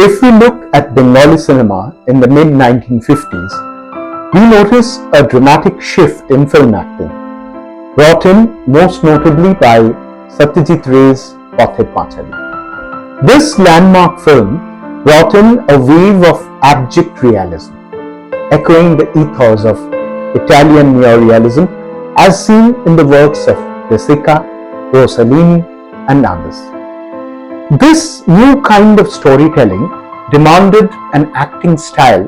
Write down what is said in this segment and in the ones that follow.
If we look at Bengali cinema in the mid-1950s, we notice a dramatic shift in film acting, brought in most notably by Satyajit Ray's Pathe Pachali. This landmark film brought in a wave of abject realism, echoing the ethos of Italian neorealism as seen in the works of Dissects, Rossellini and others. This new kind of storytelling demanded an acting style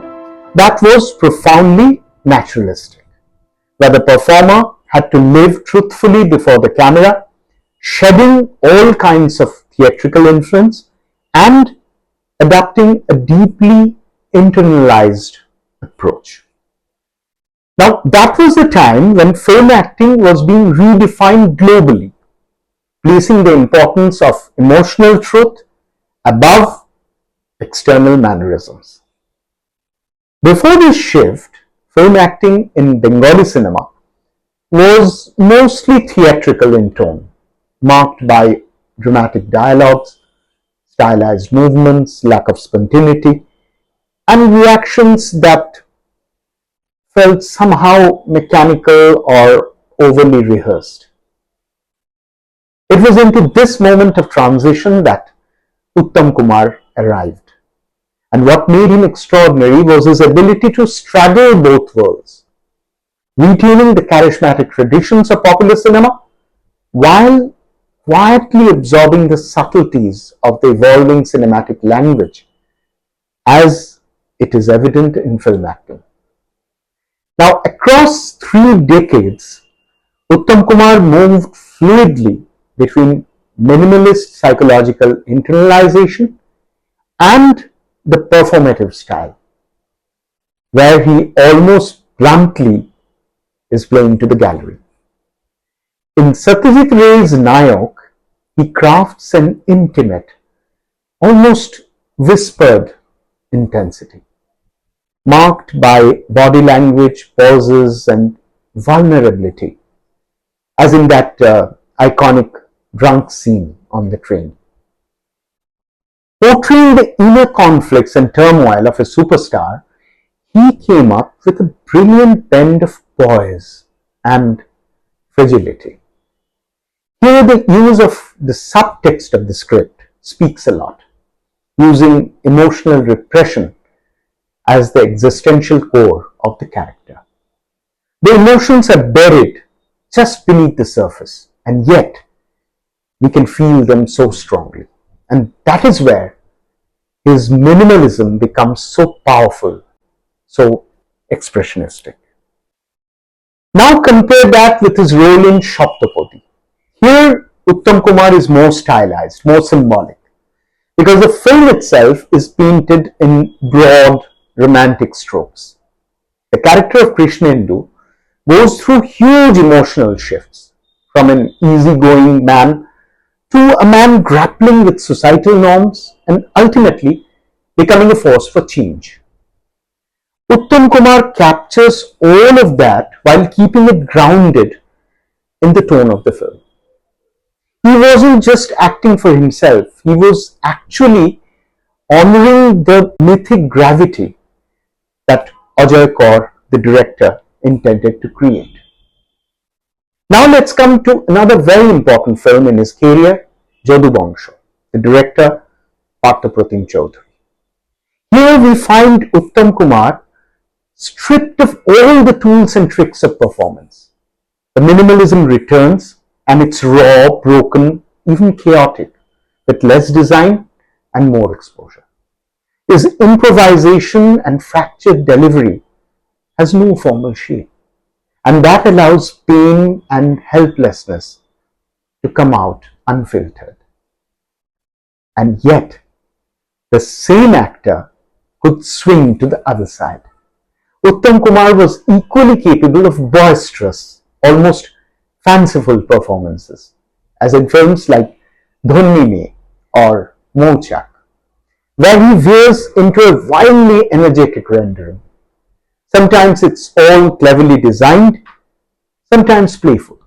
that was profoundly naturalistic, where the performer had to live truthfully before the camera, shedding all kinds of theatrical influence and adopting a deeply internalized approach. Now, that was the time when film acting was being redefined globally, placing the importance of emotional truth above external mannerisms. Before this shift, film acting in Bengali cinema was mostly theatrical in tone, marked by dramatic dialogues, stylized movements, lack of spontaneity, and reactions that felt somehow mechanical or overly rehearsed. It was into this moment of transition that Uttam Kumar arrived. And what made him extraordinary was his ability to straddle both worlds, retaining the charismatic traditions of populist cinema while quietly absorbing the subtleties of the evolving cinematic language, as it is evident in film acting. Now, across 3 decades, Uttam Kumar moved fluidly between minimalist psychological internalization and the performative style, where he almost bluntly is playing to the gallery. In Satyajit Ray's Nayak, he crafts an intimate, almost whispered intensity, marked by body language, pauses, and vulnerability, as in that iconic drunk scene on the train. Portraying the inner conflicts and turmoil of a superstar, he came up with a brilliant blend of poise and fragility. Here, the use of the subtext of the script speaks a lot, using emotional repression as the existential core of the character. The emotions are buried just beneath the surface, and yet we can feel them so strongly. And that is where his minimalism becomes so powerful, so expressionistic. Now compare that with his role in Saptapadi. Here, Uttam Kumar is more stylized, more symbolic, because the film itself is painted in broad, romantic strokes. The character of Trishna goes through huge emotional shifts, from an easygoing man to a man grappling with societal norms and ultimately becoming a force for change. Uttam Kumar captures all of that while keeping it grounded in the tone of the film. He wasn't just acting for himself, he was actually honoring the mythic gravity that Ajay Kaur, the director, intended to create. Now let's come to another very important film in his career, Jadu Bangsho, the director Parthapratim Chaudhary. Here we find Uttam Kumar stripped of all the tools and tricks of performance. The minimalism returns, and it's raw, broken, even chaotic, with less design and more exposure. His improvisation and fractured delivery has no formal shape, and that allows pain and helplessness to come out unfiltered. And yet, the same actor could swing to the other side. Uttam Kumar was equally capable of boisterous, almost fanciful performances, as in films like Dhanni Meye or Mouchak, where he veers into a wildly energetic rendering. Sometimes it's all cleverly designed, sometimes playful.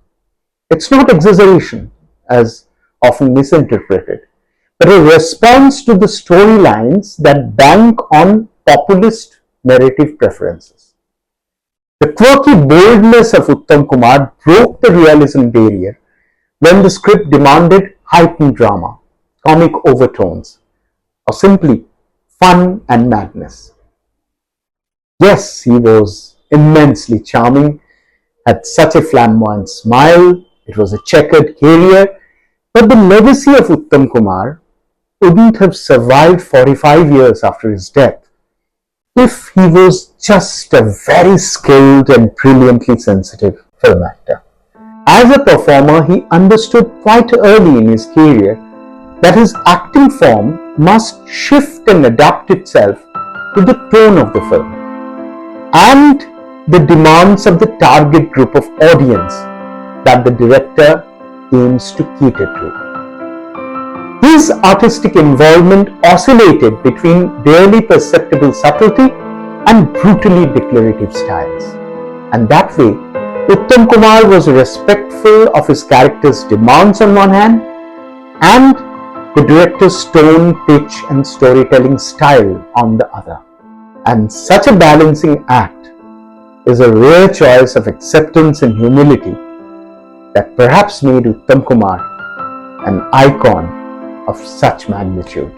It's not exaggeration, as often misinterpreted, but a response to the storylines that bank on populist narrative preferences. The quirky boldness of Uttam Kumar broke the realism barrier when the script demanded heightened drama, comic overtones, or simply fun and madness. Yes, he was immensely charming, had such a flamboyant smile, it was a checkered career, but the legacy of Uttam Kumar wouldn't have survived 45 years after his death if he was just a very skilled and brilliantly sensitive film actor. As a performer, he understood quite early in his career that his acting form must shift and adapt itself to the tone of the film and the demands of the target group of audience that the director aims to cater to. His artistic involvement oscillated between barely perceptible subtlety and brutally declarative styles. And that way, Uttam Kumar was respectful of his character's demands on one hand and the director's tone, pitch and storytelling style on the other. And such a balancing act is a rare choice of acceptance and humility that perhaps made Uttam Kumar an icon of such magnitude.